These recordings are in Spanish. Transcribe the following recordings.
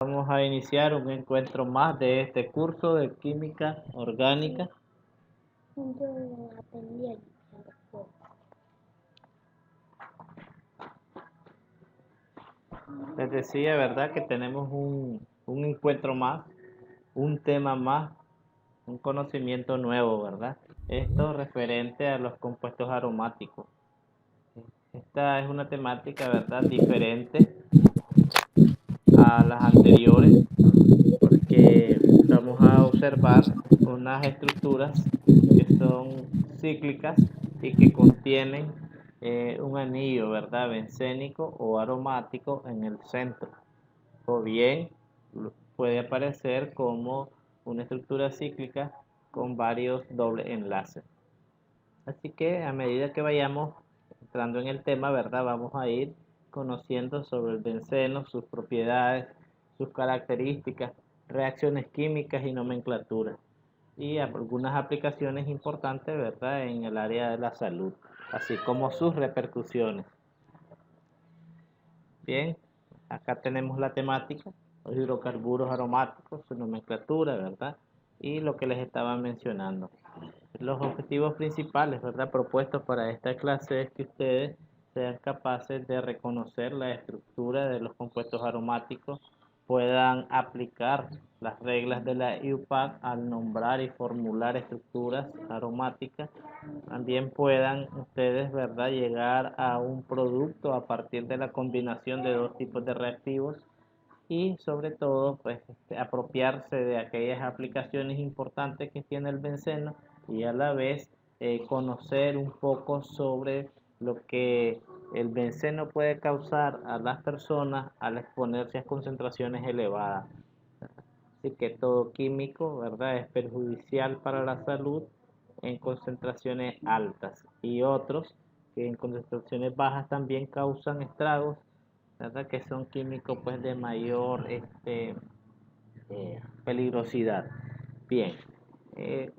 Vamos a iniciar un encuentro más de este curso de química orgánica. Les decía, ¿verdad? Que tenemos un encuentro más, un tema más, un conocimiento nuevo, ¿verdad? Esto referente a los compuestos aromáticos. Esta es una temática, ¿verdad? Diferente a las anteriores, porque vamos a observar unas estructuras que son cíclicas y que contienen un anillo, ¿verdad? Bencénico o aromático en el centro, o bien puede aparecer como una estructura cíclica con varios dobles enlaces. Así que a medida que vayamos entrando en el tema, ¿verdad? Vamos a ir conociendo sobre el benceno, sus propiedades, sus características, reacciones químicas y nomenclatura. Y algunas aplicaciones importantes, ¿verdad? En el área de la salud, así como sus repercusiones. Bien, acá tenemos la temática, los hidrocarburos aromáticos, su nomenclatura, ¿verdad? Y lo que les estaba mencionando. Los objetivos principales, ¿verdad?, propuestos para esta clase es que ustedes sean capaces de reconocer la estructura de los compuestos aromáticos, puedan aplicar las reglas de la IUPAC al nombrar y formular estructuras aromáticas, también puedan ustedes, ¿verdad?, llegar a un producto a partir de la combinación de dos tipos de reactivos y sobre todo pues apropiarse de aquellas aplicaciones importantes que tiene el benceno y a la vez conocer un poco sobre lo que el benceno puede causar a las personas al exponerse a concentraciones elevadas. Así que todo químico, ¿verdad?, es perjudicial para la salud en concentraciones altas y otros que en concentraciones bajas también causan estragos, ¿verdad?, que son químicos pues de mayor peligrosidad. Bien,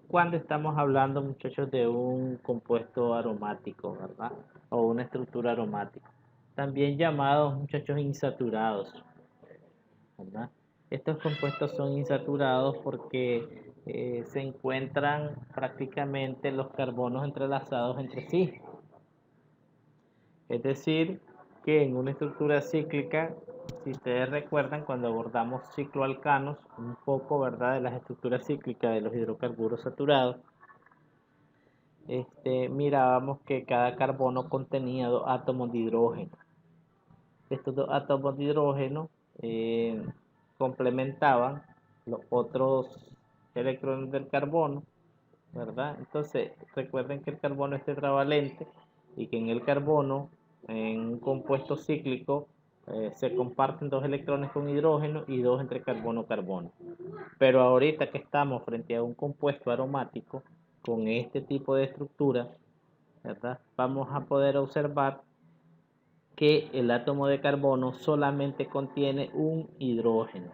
cuando estamos hablando, muchachos, de un compuesto aromático, ¿verdad?, o una estructura aromática, también llamados, muchachos, insaturados, ¿verdad? Estos compuestos son insaturados porque se encuentran prácticamente los carbonos entrelazados entre sí. Es decir, que en una estructura cíclica, si ustedes recuerdan, cuando abordamos cicloalcanos, un poco, ¿verdad?, de las estructuras cíclicas de los hidrocarburos saturados, mirábamos que cada carbono contenía dos átomos de hidrógeno. Estos dos átomos de hidrógeno complementaban los otros electrones del carbono, ¿verdad? Entonces, recuerden que el carbono es tetravalente y que en el carbono, en un compuesto cíclico, se comparten dos electrones con hidrógeno y dos entre carbono-carbono. Pero ahorita que estamos frente a un compuesto aromático con este tipo de estructura, ¿verdad?, vamos a poder observar que el átomo de carbono solamente contiene un hidrógeno.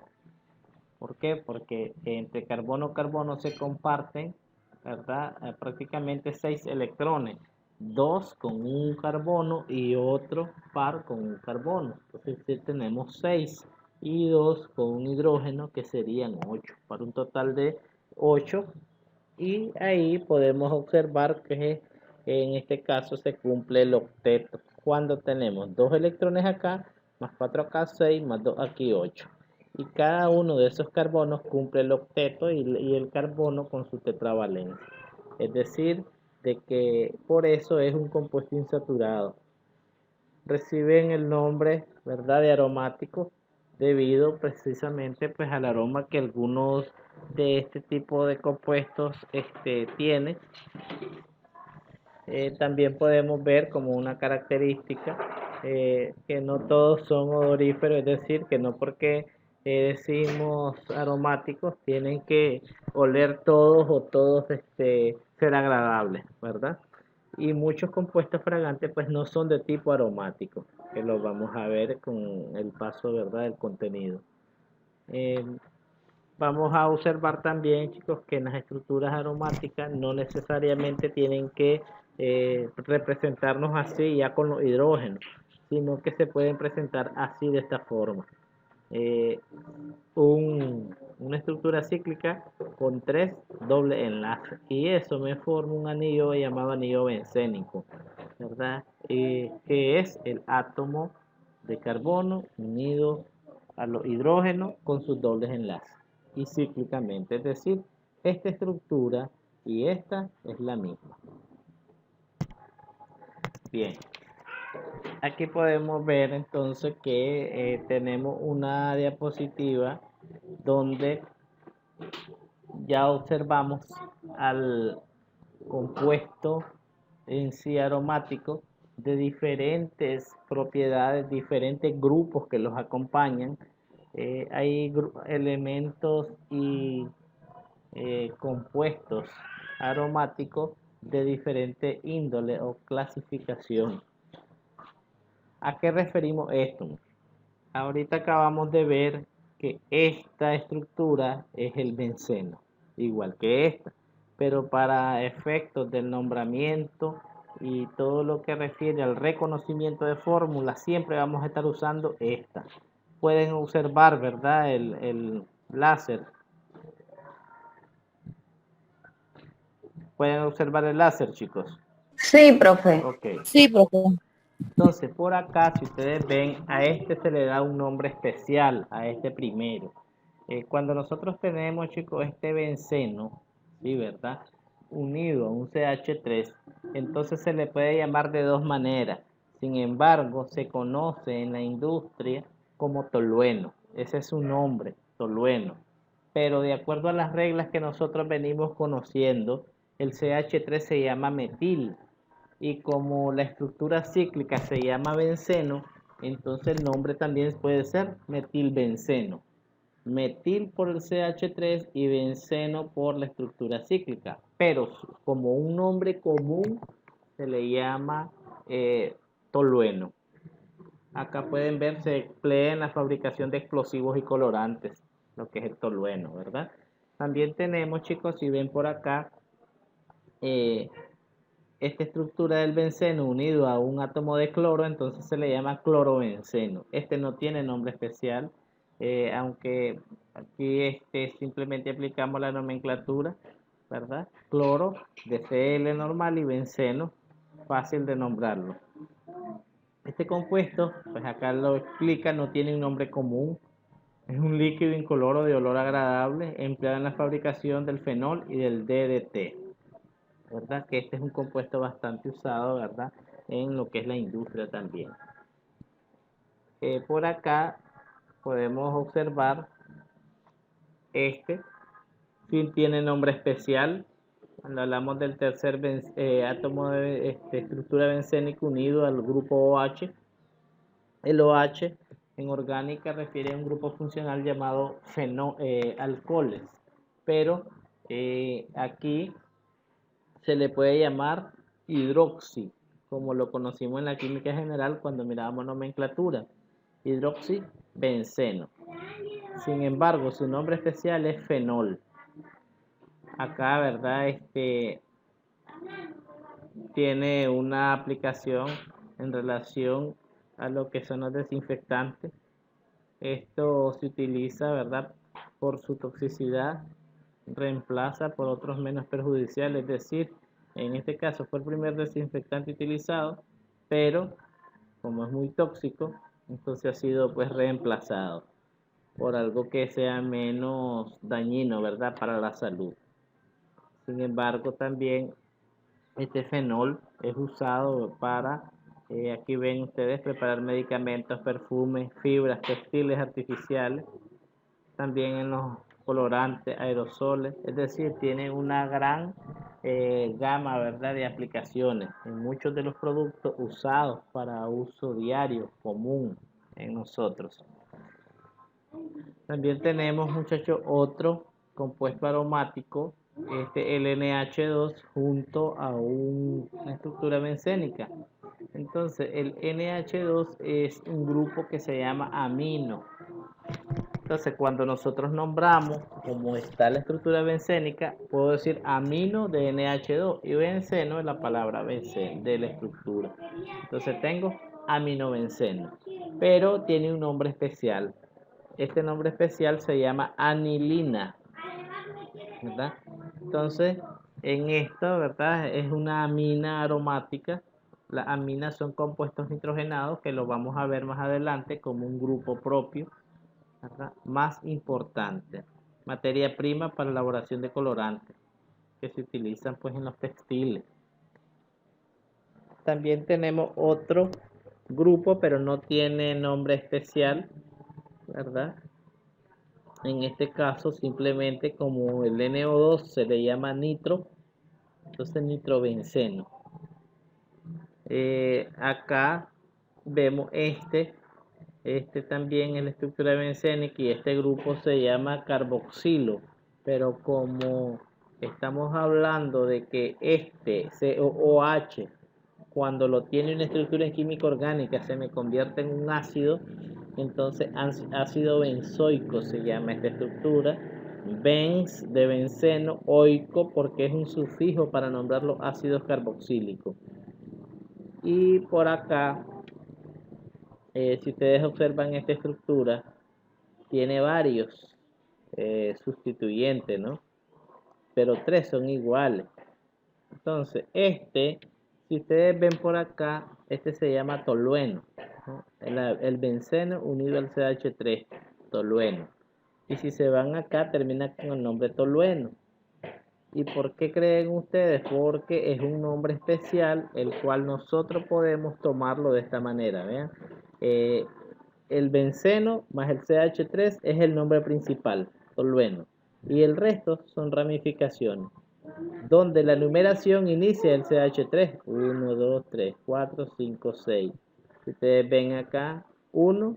¿Por qué? Porque entre carbono-carbono se comparten, ¿verdad?, prácticamente 6 electrones, 2 con un carbono y otro par con un carbono. Entonces tenemos 6 y 2 con un hidrógeno que serían 8, para un total de 8. Y ahí podemos observar que en este caso se cumple el octeto. Cuando tenemos 2 electrones acá, más 4 acá, 6, más 2 aquí, 8. Y cada uno de esos carbonos cumple el octeto y el carbono con su tetravalencia. Es decir, de que por eso es un compuesto insaturado. Reciben el nombre, ¿verdad?, de aromático debido precisamente pues al aroma que algunos de este tipo de compuestos tienen. También podemos ver como una característica que no todos son odoríferos, es decir, que no porque decimos aromáticos tienen que oler todos o todos ser agradables, ¿verdad? Y muchos compuestos fragantes pues no son de tipo aromático, que lo vamos a ver con el paso, ¿verdad?, del contenido. Eh, Vamos a observar también, chicos, que en las estructuras aromáticas no necesariamente tienen que representarnos así ya con los hidrógenos, sino que se pueden presentar así de esta forma. una estructura cíclica con 3 dobles enlaces, y eso me forma un anillo llamado anillo bencénico, ¿verdad? Que es el átomo de carbono unido a los hidrógenos con sus dobles enlaces y cíclicamente, es decir, esta estructura y esta es la misma. Bien, aquí podemos ver entonces que tenemos una diapositiva donde ya observamos al compuesto en sí aromático de diferentes propiedades, diferentes grupos que los acompañan. Hay elementos y compuestos aromáticos de diferente índole o clasificación. ¿A qué referimos esto? Ahorita acabamos de ver que esta estructura es el benceno, igual que esta, pero para efectos del nombramiento y todo lo que refiere al reconocimiento de fórmulas, siempre vamos a estar usando esta. Pueden observar, ¿verdad? El láser. Pueden observar el láser, chicos. Sí, profe. Ok. Sí, profe. Entonces, por acá, si ustedes ven, a este se le da un nombre especial, a este primero. Cuando nosotros tenemos, chicos, este benceno, ¿sí, verdad? Unido a un CH3, entonces se le puede llamar de dos maneras. Sin embargo, se conoce en la industria como tolueno. Ese es su nombre, tolueno. Pero de acuerdo a las reglas que nosotros venimos conociendo, el CH3 se llama metil. Y como la estructura cíclica se llama benceno, entonces el nombre también puede ser metilbenceno. Metil por el CH3 y benceno por la estructura cíclica. Pero como un nombre común se le llama tolueno. Acá pueden ver, se emplea en la fabricación de explosivos y colorantes, lo que es el tolueno, ¿verdad? También tenemos, chicos, si ven por acá, esta estructura del benceno unido a un átomo de cloro, entonces se le llama clorobenceno. Este no tiene nombre especial, aunque aquí simplemente aplicamos la nomenclatura, ¿verdad? Cloro de Cl normal y benceno, fácil de nombrarlo. Este compuesto, pues acá lo explica, no tiene un nombre común. Es un líquido incoloro de olor agradable empleado en la fabricación del fenol y del DDT. ¿Verdad? Que este es un compuesto bastante usado, ¿verdad? En lo que es la industria también. Por acá podemos observar sí tiene nombre especial. Cuando hablamos del tercer átomo de estructura bencénica unido al grupo OH, el OH en orgánica refiere a un grupo funcional llamado alcoholes, pero aquí se le puede llamar hidroxi, como lo conocimos en la química general cuando mirábamos nomenclatura, hidroxibenceno. Sin embargo, su nombre especial es fenol. Acá, ¿verdad? Tiene una aplicación en relación a lo que son los desinfectantes. Esto se utiliza, ¿verdad? Por su toxicidad, reemplaza por otros menos perjudiciales, es decir, en este caso fue el primer desinfectante utilizado, pero como es muy tóxico, entonces ha sido pues reemplazado por algo que sea menos dañino, ¿verdad? Para la salud. Sin embargo, también este fenol es usado para, aquí ven ustedes, preparar medicamentos, perfumes, fibras, textiles artificiales, también en los colorantes, aerosoles, es decir, tiene una gran gama, ¿verdad?, de aplicaciones en muchos de los productos usados para uso diario, común en nosotros. También tenemos, muchachos, otro compuesto aromático, el NH2 junto a una estructura bencénica. Entonces, el NH2 es un grupo que se llama amino. Entonces, cuando nosotros nombramos, como está la estructura bencénica, puedo decir amino de NH2 y benceno es la palabra benceno de la estructura. Entonces tengo aminobenceno, pero tiene un nombre especial. este nombre especial se llama anilina, ¿verdad? Entonces, en esto, ¿verdad? Es una amina aromática. Las aminas son compuestos nitrogenados que lo vamos a ver más adelante como un grupo propio, ¿verdad? Más importante. Materia prima para elaboración de colorantes que se utilizan pues en los textiles. También tenemos otro grupo, pero no tiene nombre especial, ¿verdad? En este caso, simplemente como el NO2 se le llama nitro, entonces nitrobenceno. Acá vemos este también es la estructura bencénica y este grupo se llama carboxilo, pero como estamos hablando de que este COOH, cuando lo tiene una estructura en química orgánica, se me convierte en un ácido, entonces ácido benzoico se llama esta estructura. Benz de benceno, oico porque es un sufijo para nombrar los ácidos carboxílicos. Y por acá, si ustedes observan esta estructura, tiene varios sustituyentes, ¿no? Pero 3 son iguales. Entonces, si ustedes ven por acá, este se llama tolueno, ¿no? El benceno unido al CH3, tolueno. Y si se van acá, termina con el nombre tolueno. ¿Y por qué creen ustedes? Porque es un nombre especial, el cual nosotros podemos tomarlo de esta manera. Vean, el benceno más el CH3 es el nombre principal, tolueno. Y el resto son ramificaciones, donde la numeración inicia el CH3. 1, 2, 3, 4, 5, 6. Si ustedes ven acá, 1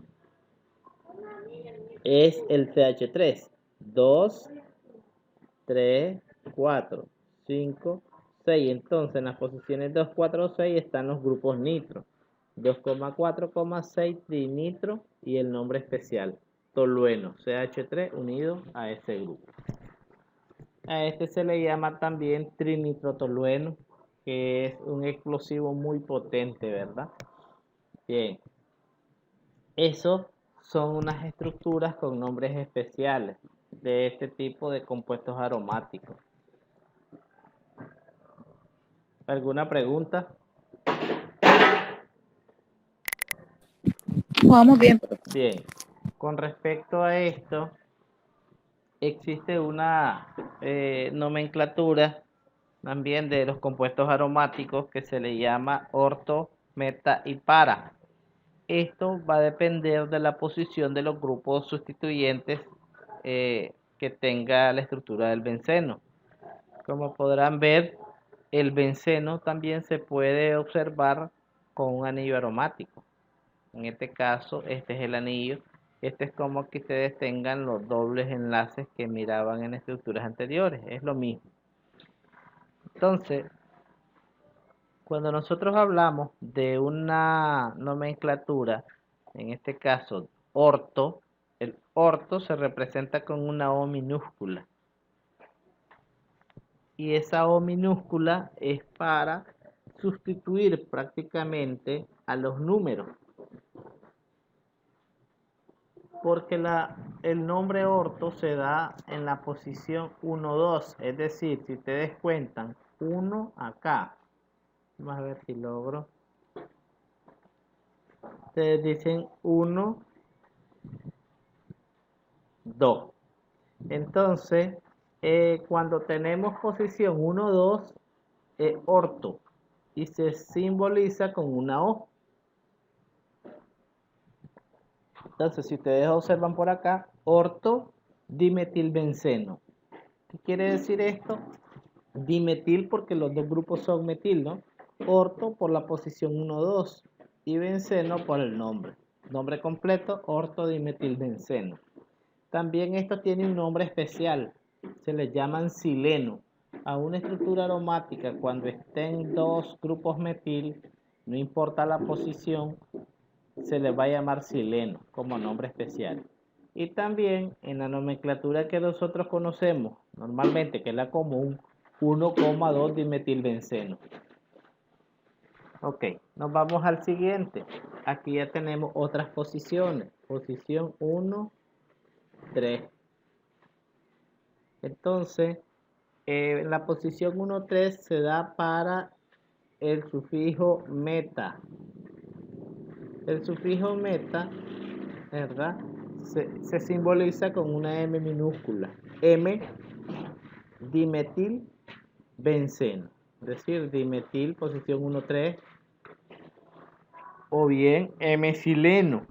es el CH3. 2, 3, 4, 5, 6. Entonces en las posiciones 2, 4, 6 están los grupos nitro. 2,4,6 trinitro y el nombre especial, tolueno, CH3 unido a ese grupo. A este se le llama también trinitrotolueno, que es un explosivo muy potente, ¿verdad? Bien, esos son unas estructuras con nombres especiales de este tipo de compuestos aromáticos. ¿Alguna pregunta? Vamos bien, Bien, con respecto a esto, existe una nomenclatura también de los compuestos aromáticos que se le llama orto, meta y para. Esto va a depender de la posición de los grupos sustituyentes que tenga la estructura del benceno. Como podrán ver, el benceno también se puede observar con un anillo aromático. En este caso, este es el anillo. Este es como que ustedes tengan los dobles enlaces que miraban en estructuras anteriores. Es lo mismo. Entonces, cuando nosotros hablamos de una nomenclatura, en este caso orto, el orto se representa con una O minúscula. Y esa O minúscula es para sustituir prácticamente a los números. Porque el nombre orto se da en la posición 1, 2. Es decir, si ustedes cuentan 1 acá. Vamos a ver si logro. Ustedes dicen 1, 2. Entonces, cuando tenemos posición 1, 2, es orto y se simboliza con una O. Entonces, si ustedes observan por acá, orto dimetilbenceno. ¿Qué quiere decir esto? Dimetil porque los dos grupos son metil, ¿no? Orto por la posición 1, 2 y benceno por el nombre. Nombre completo, orto dimetilbenceno. También esto tiene un nombre especial, se le llaman sileno. A una estructura aromática, cuando estén dos grupos metil, no importa la posición, se le va a llamar sileno como nombre especial. Y también en la nomenclatura que nosotros conocemos normalmente, que es la común, 1,2 dimetilbenceno. Ok, nos vamos al siguiente. Aquí ya tenemos otras posiciones. Posición 1, 3. Entonces, la posición 1, 3 se da para el sufijo meta. El sufijo meta, ¿verdad? Se simboliza con una M minúscula. M, dimetil benceno. Es decir, dimetil, posición 1, 3. O bien M-sileno.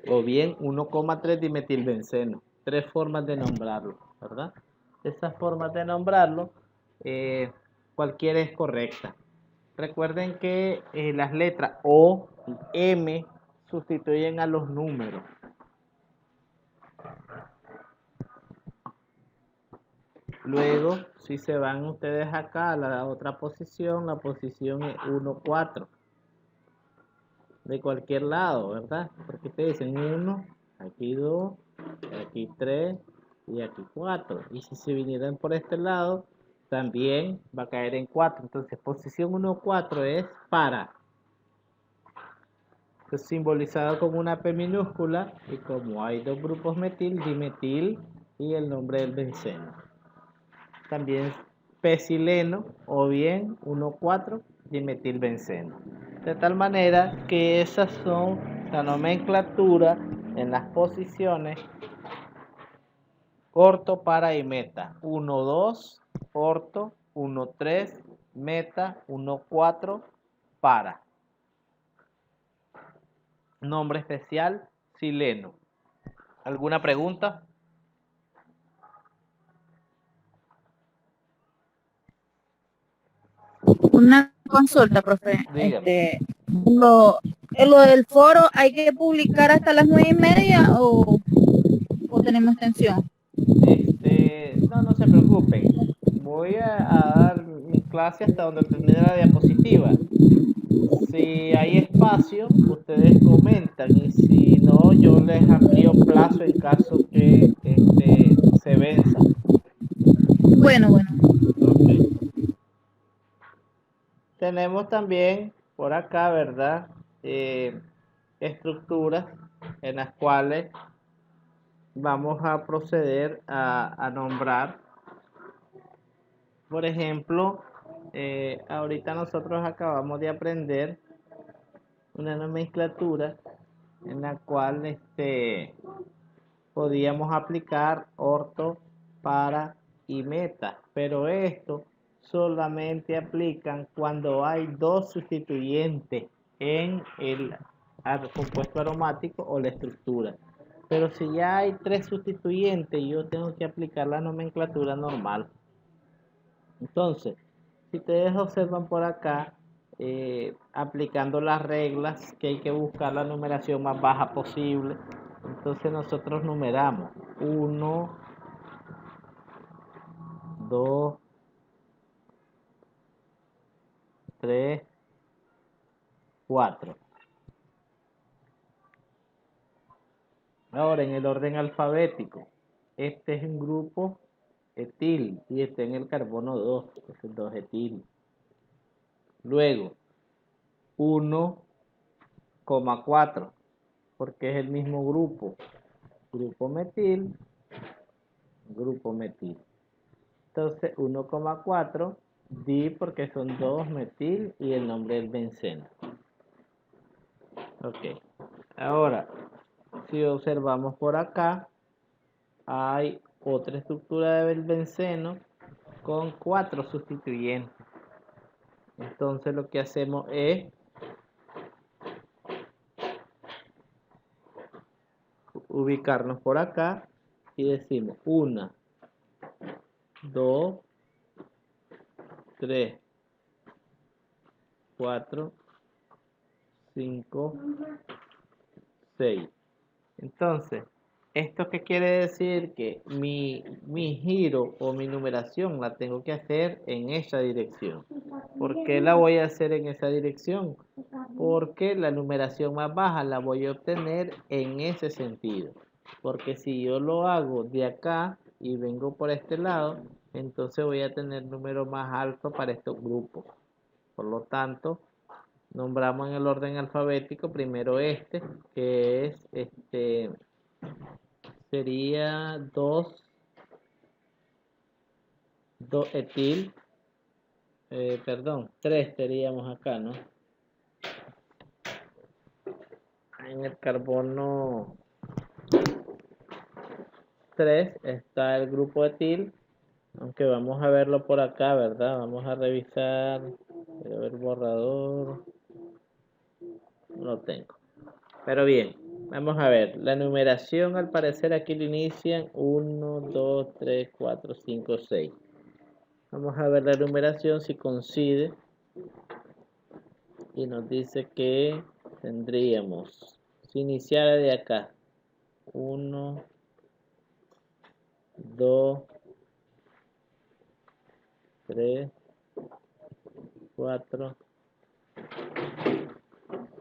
O bien 1,3 dimetilbenceno. 3 formas de nombrarlo, ¿verdad? Esas formas de nombrarlo, cualquiera es correcta. Recuerden que las letras O y M sustituyen a los números. Luego, si se van ustedes acá a la otra posición, la posición es 1, 4. De cualquier lado, ¿verdad? Porque ustedes dicen 1, aquí 2, aquí 3 y aquí 4. Y si se vinieran por este lado, también va a caer en 4. Entonces, posición 1, 4 es para. Es simbolizado con una P minúscula y como hay dos grupos metil, dimetil y el nombre del benceno. También P-sileno o bien 1,4 dimetilbenceno. De tal manera que esas son la nomenclatura en las posiciones orto, para y meta. 1, 2, orto, 1, 3, meta, 1, 4, para. Nombre especial, sileno. ¿Alguna pregunta? Una consulta, profe. Dígame. Lo del foro, ¿hay que publicar hasta las 9:30 o tenemos extensión? No se preocupen. Voy a dar mi clase hasta donde termine la diapositiva. Si hay espacio, ustedes comentan y si no, yo les amplío plazo en caso que se venza. Bueno. Ok. Tenemos también por acá, ¿verdad? Estructuras en las cuales vamos a proceder a nombrar. Por ejemplo, ahorita nosotros acabamos de aprender una nomenclatura en la cual podíamos aplicar orto, para y meta, pero esto solamente aplican cuando hay dos sustituyentes en el compuesto aromático o la estructura. Pero si ya hay tres sustituyentes, yo tengo que aplicar la nomenclatura normal. Entonces, si ustedes observan por acá, aplicando las reglas que hay que buscar la numeración más baja posible, entonces nosotros numeramos 1, 2, 3, 4. Ahora, en el orden alfabético, este es un grupo etil y está en el carbono 2, es el 2 etil. Luego, 1,4, porque es el mismo grupo. Grupo metil, grupo metil. Entonces 1,4 di porque son 2 metil y el nombre del benceno. Ok. Ahora, si observamos por acá, hay otra estructura del benceno con 4 sustituyentes. Entonces lo que hacemos es ubicarnos por acá y decimos 1, 2, 3, 4, 5, 6. Entonces, ¿esto qué quiere decir? Que mi giro o mi numeración la tengo que hacer en esa dirección. ¿Por qué la voy a hacer en esa dirección? Porque la numeración más baja la voy a obtener en ese sentido. Porque si yo lo hago de acá y vengo por este lado, entonces voy a tener número más alto para estos grupos. Por lo tanto, nombramos en el orden alfabético primero que es sería 2-etil, perdón, 3 teníamos acá, ¿no? En el carbono 3 está el grupo etil, aunque vamos a verlo por acá, ¿verdad? Vamos a revisar, voy a ver borrador, no lo tengo. Pero bien, vamos a ver, la numeración al parecer aquí lo inician 1, 2, 3, 4, 5, 6. Vamos a ver la numeración si coincide y nos dice que tendríamos, si iniciara de acá, 1, 2, 3, 4,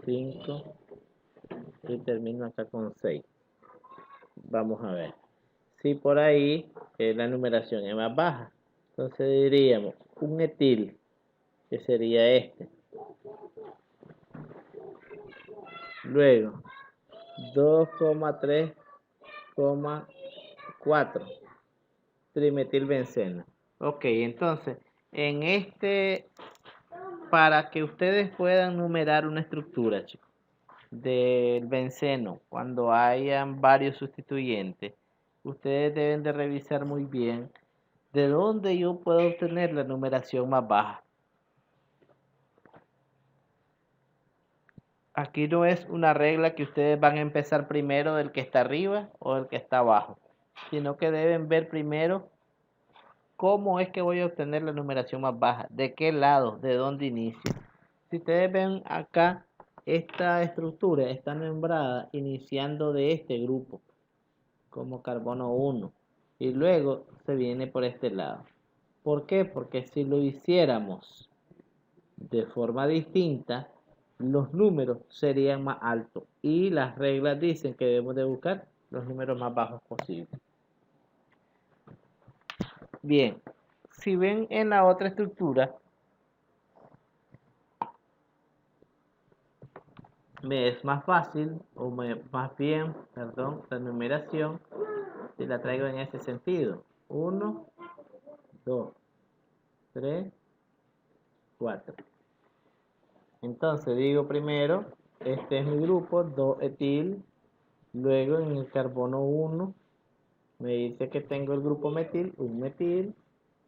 5 y termino acá con 6. Vamos a ver. Si por ahí la numeración es más baja, entonces diríamos un etil, que sería este. Luego, 2,3,4 trimetilbenceno. Ok, entonces, en este, para que ustedes puedan numerar una estructura, chicos, del benceno, cuando hayan varios sustituyentes, ustedes deben de revisar muy bien de dónde yo puedo obtener la numeración más baja. Aquí no es una regla que ustedes van a empezar primero del que está arriba o del que está abajo, sino que deben ver primero cómo es que voy a obtener la numeración más baja, de qué lado, de dónde inicio. Si ustedes ven acá, esta estructura está nombrada iniciando de este grupo, como carbono 1, y luego se viene por este lado. ¿Por qué? Porque si lo hiciéramos de forma distinta, los números serían más altos y las reglas dicen que debemos de buscar los números más bajos posibles. Bien, si ven en la otra estructura, me es más fácil, o más bien, perdón, la numeración, si la traigo en ese sentido. 1, 2, 3, 4. Entonces digo primero, este es mi grupo, 2-etil, luego en el carbono 1 me dice que tengo el grupo metil, un metil,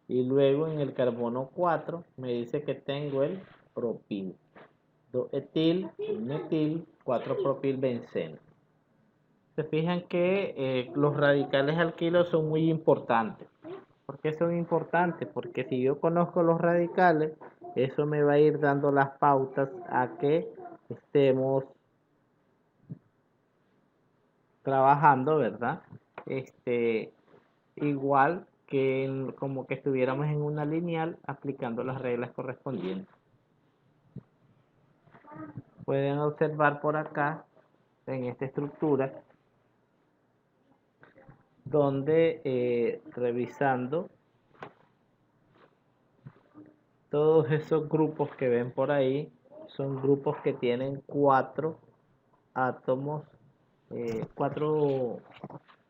y luego en el carbono 4 me dice que tengo el propil. 2-etil, un metil, 4-propilbenceno. Se fijan que los radicales alquilos son muy importantes. ¿Por qué son importantes? Porque si yo conozco los radicales, eso me va a ir dando las pautas a que estemos trabajando, ¿verdad? Igual que como que estuviéramos en una lineal aplicando las reglas correspondientes. Pueden observar por acá, en esta estructura, donde revisando todos esos grupos que ven por ahí, son grupos que tienen 4 átomos, 4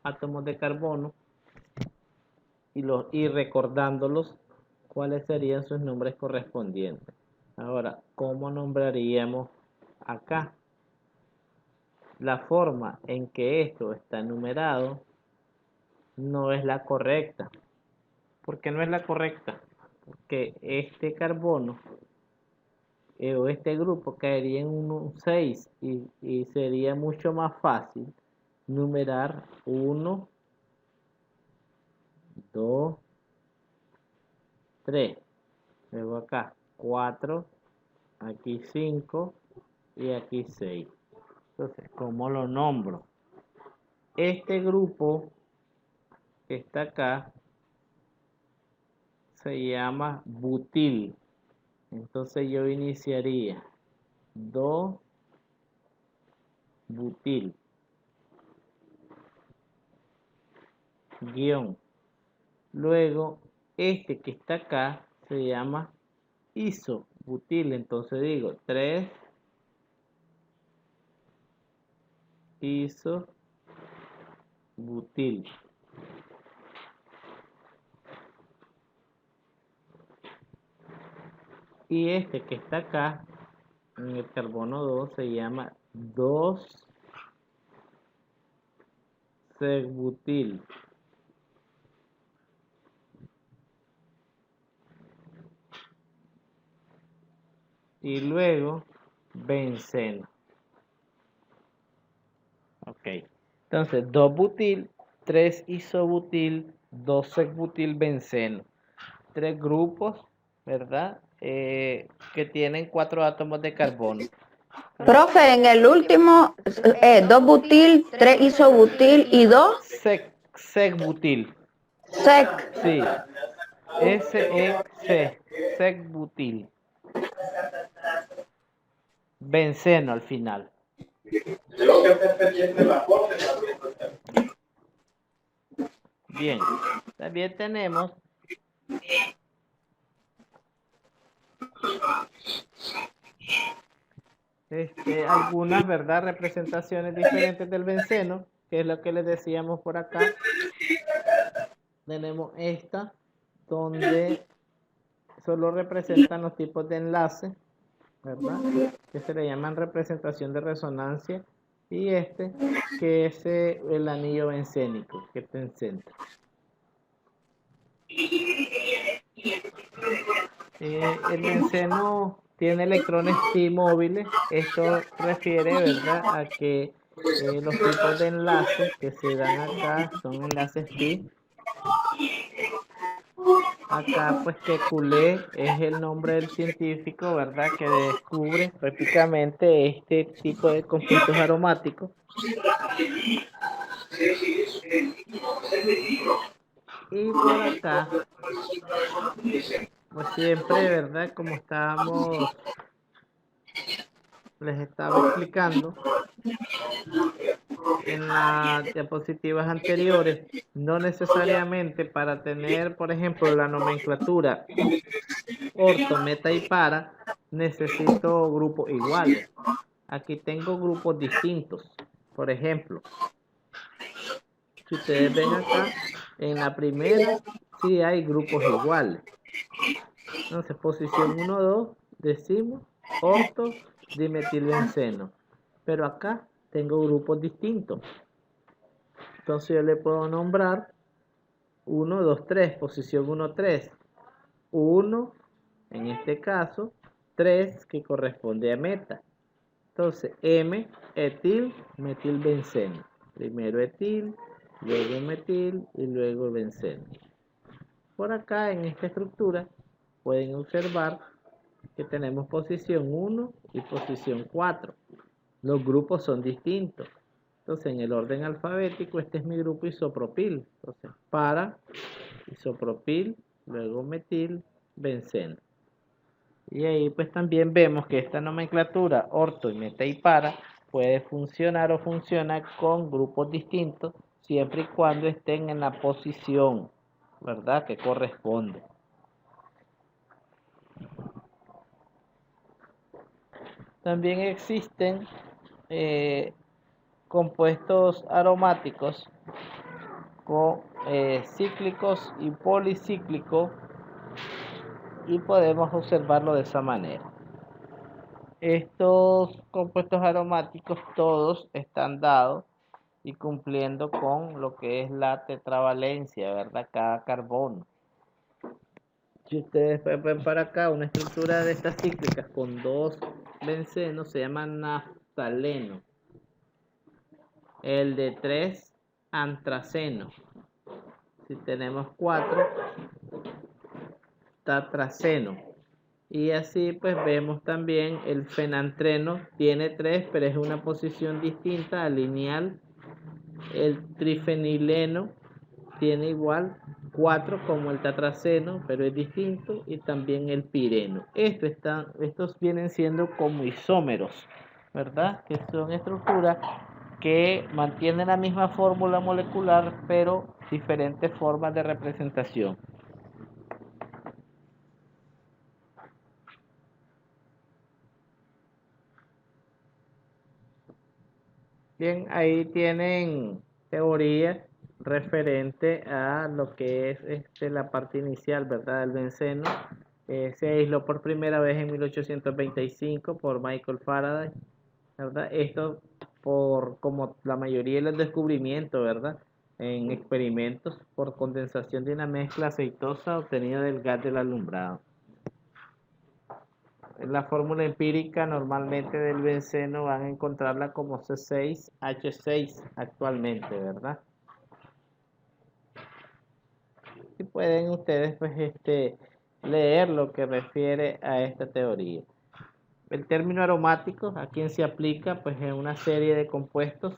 átomos de carbono y recordándolos cuáles serían sus nombres correspondientes. Ahora, ¿cómo nombraríamos acá? La forma en que esto está numerado no es la correcta. ¿Por qué no es la correcta? Porque este carbono o este grupo caería en un 6 y sería mucho más fácil numerar 1, 2, 3, luego acá 4, aquí 5 y aquí 6. Entonces, ¿cómo lo nombro? Este grupo que está acá se llama butil. Entonces yo iniciaría 2-butil guión. Luego, este que está acá se llama isobutil. Entonces digo 3 isobutil. butil. Y este que está acá, en el carbono 2, se llama 2-sec-butil. Y luego benceno. Ok. Entonces, 2-butil, 3-isobutil, 2-sec-butil benceno. 3 grupos, ¿verdad? Que tienen 4 átomos de carbono. Profe, en el último, 2-butil, 3-isobutil y 2 Sec-butil. sec. Sí. SEC. Sec-butil. Benceno al final. Bien. También tenemos algunas, ¿verdad? Representaciones diferentes del benceno, que es lo que les decíamos por acá. Tenemos esta, donde solo representan los tipos de enlace, ¿verdad? Que se le llaman representación de resonancia. Y que es el anillo bencénico, que está en centro. El benceno tiene electrones pi móviles. Esto refiere, ¿verdad?, a que los tipos de enlaces que se dan acá son enlaces pi. Acá, pues, que Kekulé es el nombre del científico, ¿verdad?, que descubre prácticamente este tipo de compuestos aromáticos. Y por acá, pues siempre, ¿verdad?, como les estaba explicando en las diapositivas anteriores, no necesariamente para tener, por ejemplo, la nomenclatura orto, meta y para, necesito grupos iguales. Aquí tengo grupos distintos. Por ejemplo, si ustedes ven acá, en la primera sí hay grupos iguales. Entonces, posición 1, 2, decimos orto, dimetilbenceno. Pero acá tengo grupos distintos. Entonces yo le puedo nombrar 1, 2, 3, posición 1, 3. 1, en este caso, 3 que corresponde a meta. Entonces, M, etil, metilbenceno. Primero etil, luego metil y luego benceno. Por acá en esta estructura pueden observar que tenemos posición 1 y posición 4. Los grupos son distintos. Entonces, en el orden alfabético, este es mi grupo isopropil. Entonces, para, isopropil, luego metil, benceno. Y ahí pues también vemos que esta nomenclatura orto y meta y para puede funcionar o funciona con grupos distintos siempre y cuando estén en la posición, ¿verdad?, que corresponde. También existen compuestos aromáticos cíclicos y policíclicos, y podemos observarlo de esa manera. Estos compuestos aromáticos todos están dados y cumpliendo con lo que es la tetravalencia, ¿verdad? Cada carbono. Si ustedes ven para acá una estructura de estas cíclicas con 2 bencenos, se llama naftaleno. El de 3, antraceno. Si tenemos 4, tatraceno. Y así pues vemos también el fenantreno tiene 3, pero es una posición distinta, lineal. El trifenileno tiene igual 4 como el tatraceno, pero es distinto, y también el pireno. Estos vienen siendo como isómeros, ¿verdad? Que son estructuras que mantienen la misma fórmula molecular, pero diferentes formas de representación. Bien, ahí tienen teoría referente a lo que es la parte inicial, ¿verdad? Del benceno. Se aisló por primera vez en 1825 por Michael Faraday, ¿verdad? Esto por, como la mayoría de los descubrimientos, ¿verdad? En experimentos por condensación de una mezcla aceitosa obtenida del gas del alumbrado. La fórmula empírica normalmente del benceno van a encontrarla como C6H6 actualmente, ¿verdad? Y pueden ustedes pues leer lo que refiere a esta teoría. El término aromático, ¿a quién se aplica? Pues en una serie de compuestos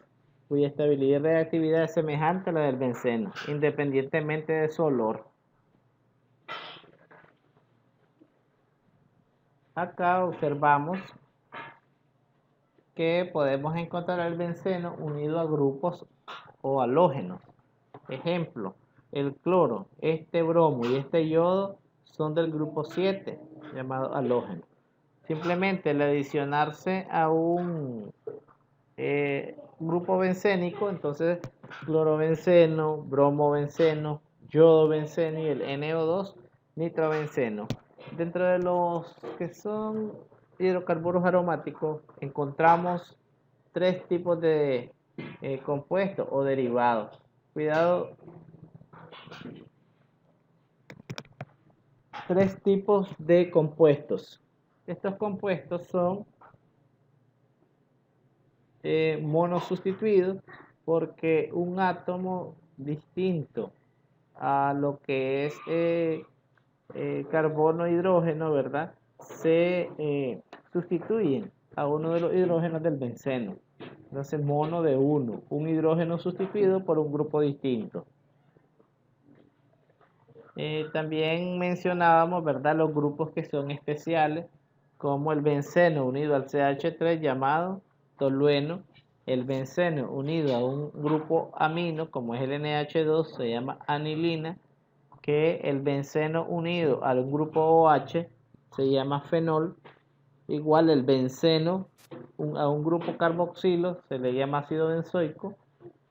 cuya estabilidad y reactividad es semejante a la del benceno, independientemente de su olor. Acá observamos que podemos encontrar el benceno unido a grupos o halógenos. Ejemplo, el cloro, este bromo y este yodo son del grupo 7, llamado halógeno. Simplemente al adicionarse a un grupo bencénico, entonces clorobenceno, bromobenceno, yodobenceno y el NO2, nitrobenceno. Dentro de los que son hidrocarburos aromáticos encontramos tres tipos de compuestos o derivados. Cuidado, tres tipos de compuestos. Estos compuestos son monosustituidos porque un átomo distinto a lo que es carbono e hidrógeno, ¿verdad? Se sustituyen a uno de los hidrógenos del benceno. Entonces, mono de uno, un hidrógeno sustituido por un grupo distinto. También mencionábamos, ¿verdad?, los grupos que son especiales, como el benceno unido al CH3 llamado tolueno, el benceno unido a un grupo amino, como es el NH2, se llama anilina, que el benceno unido a un grupo OH se llama fenol, igual el benceno a un grupo carboxilo se le llama ácido benzoico,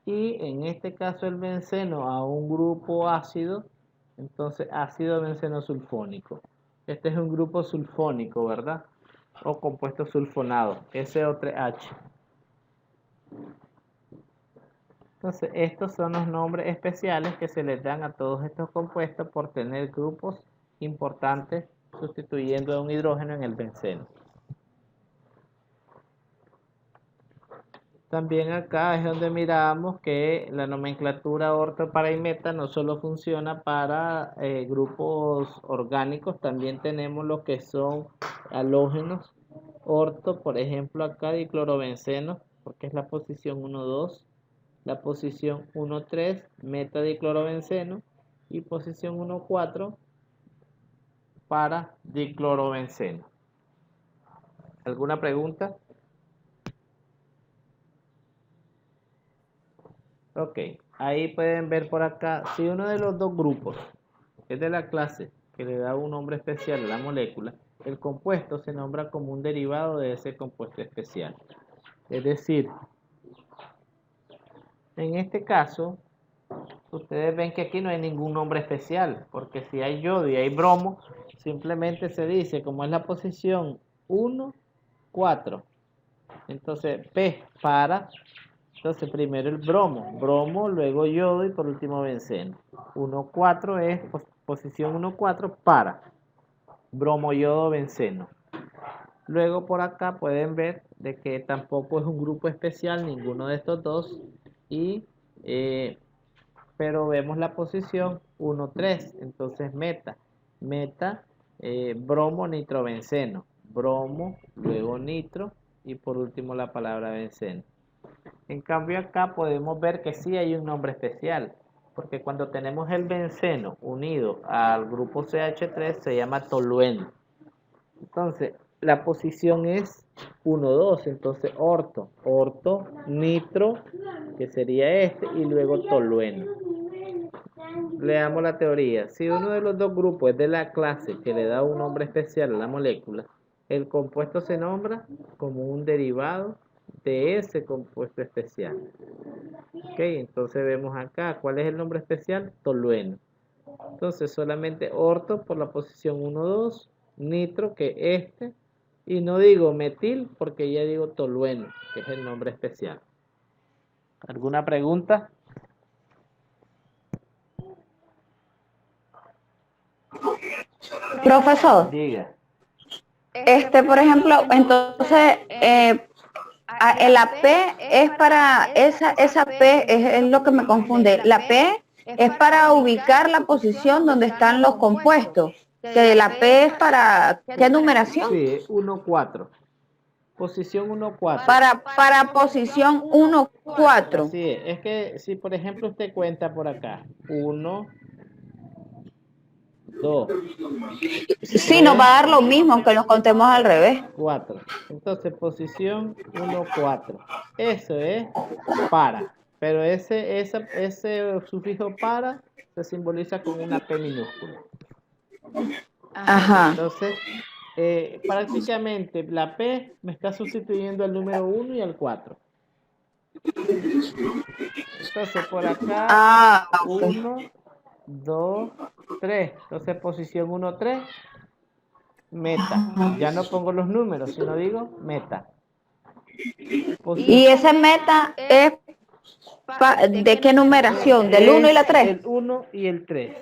y en este caso el benceno a un grupo ácido, entonces ácido benceno sulfónico. Este es un grupo sulfónico, ¿verdad? O compuesto sulfonado, SO3H. Entonces, estos son los nombres especiales que se les dan a todos estos compuestos por tener grupos importantes sustituyendo a un hidrógeno en el benceno. También acá es donde miramos que la nomenclatura orto, para y meta no solo funciona para grupos orgánicos, también tenemos lo que son halógenos. Orto, por ejemplo, acá diclorobenceno, porque es la posición 1,2. La posición 1,3, metadiclorobenceno, y posición 1,4 para diclorobenceno. ¿Alguna pregunta? Ok, ahí pueden ver por acá, si uno de los dos grupos es de la clase que le da un nombre especial a la molécula, el compuesto se nombra como un derivado de ese compuesto especial. Es decir, en este caso, ustedes ven que aquí no hay ningún nombre especial, porque si hay yodo y hay bromo, simplemente se dice, como es la posición 1, 4. Entonces, P para, entonces primero el bromo, luego yodo y por último benceno. 1, 4 es posición 1, 4 para bromo, yodo, benceno. Luego por acá pueden ver de que tampoco es un grupo especial ninguno de estos dos, y pero vemos la posición 1, 3, entonces meta, bromo, nitrobenceno, bromo, luego nitro y por último la palabra benceno. En cambio acá podemos ver que sí hay un nombre especial, porque cuando tenemos el benceno unido al grupo CH3 se llama tolueno. Entonces la posición es 1, 2, entonces orto, nitro, que sería este, y luego tolueno. Leamos la teoría. Si uno de los dos grupos es de la clase que le da un nombre especial a la molécula, el compuesto se nombra como un derivado de ese compuesto especial. Ok, entonces vemos acá, ¿cuál es el nombre especial? Tolueno. Entonces solamente orto por la posición 1, 2, nitro, que y no digo metil porque ya digo tolueno, que es el nombre especial. ¿Alguna pregunta? Profesor, Diga. por ejemplo, entonces, la P es para, esa P es lo que me confunde. La P es para ubicar la posición donde están los compuestos. Que la P es para, ¿qué numeración? Sí, 1, 4. Posición 1, 4. Para posición 1, 4. Así es que si por ejemplo usted cuenta por acá, 1, 2, Sí, nos va a dar lo mismo aunque nos contemos al revés. 4. Entonces, posición 1, 4. Eso es para. Pero ese sufijo para se simboliza con una P minúscula. Ajá. Entonces, prácticamente la P me está sustituyendo al número 1 y al 4. Entonces, por acá, 1, 2, 3. Entonces, posición 1, 3. Meta. Ya no pongo los números, sino digo meta. Y ese meta es ¿de qué numeración? ¿Del 1 y la 3? El 1 y el 3.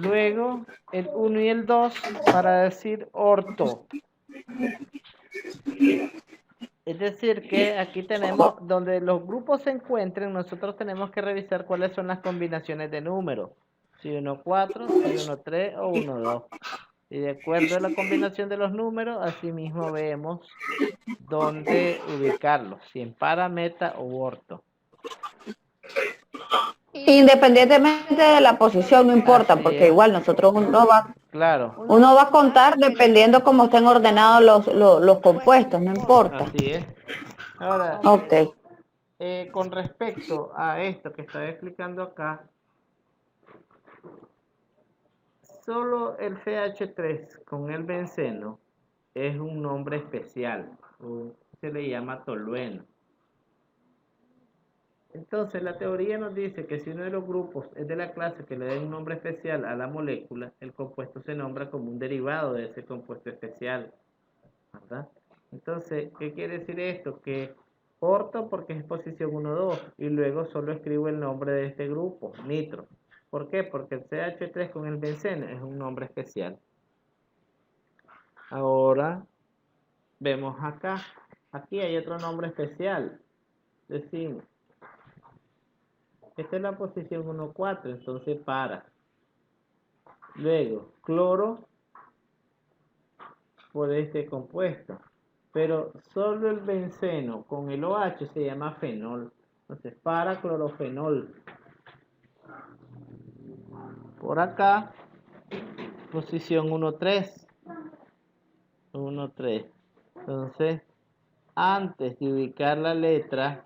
Luego el 1 y el 2 para decir orto. Es decir, que aquí tenemos, donde los grupos se encuentren, nosotros tenemos que revisar cuáles son las combinaciones de números. Si 1, 4, si 1, 3 o 1, 2. Y de acuerdo a la combinación de los números, asimismo vemos dónde ubicarlos, si en para, meta o orto. Independientemente de la posición, no importa, Así porque es. igual nosotros uno va a contar dependiendo cómo estén ordenados los compuestos, no importa. Así es. Ahora, Ok. con respecto a esto que estoy explicando acá, solo el CH3 con el benceno es un nombre especial, se le llama tolueno. Entonces la teoría nos dice que si uno de los grupos es de la clase que le da un nombre especial a la molécula, el compuesto se nombra como un derivado de ese compuesto especial, ¿verdad? Entonces, ¿qué quiere decir esto? Que orto porque es posición 1, 2 y luego solo escribo el nombre de este grupo, nitro. ¿Por qué? Porque el CH3 con el benceno es un nombre especial. Ahora vemos acá, aquí hay otro nombre especial. Decimos, esta es la posición 1, 4, entonces para. Luego, cloro por este compuesto. Pero solo el benceno con el OH se llama fenol. Entonces, para clorofenol. Por acá, posición 1, 3. 1, 3. Entonces, antes de ubicar la letra,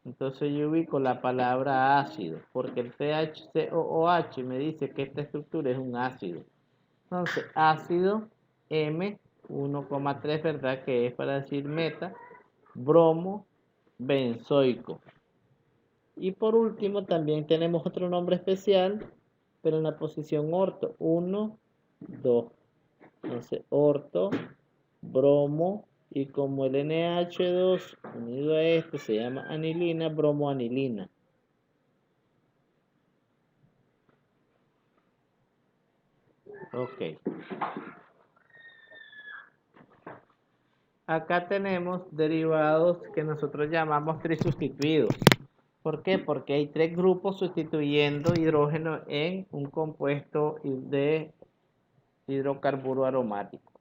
entonces yo ubico la palabra ácido, porque el CHCOOH me dice que esta estructura es un ácido. Entonces, ácido M 1,3, ¿verdad? Que es para decir meta, bromo, benzoico. Y por último, también tenemos otro nombre especial, pero en la posición orto, 1, 2. Entonces, orto, bromo, y como el NH2 unido a este se llama anilina, bromoanilina. Ok. Acá tenemos derivados que nosotros llamamos trisustituidos. ¿Por qué? Porque hay 3 grupos sustituyendo hidrógeno en un compuesto de hidrocarburo aromático.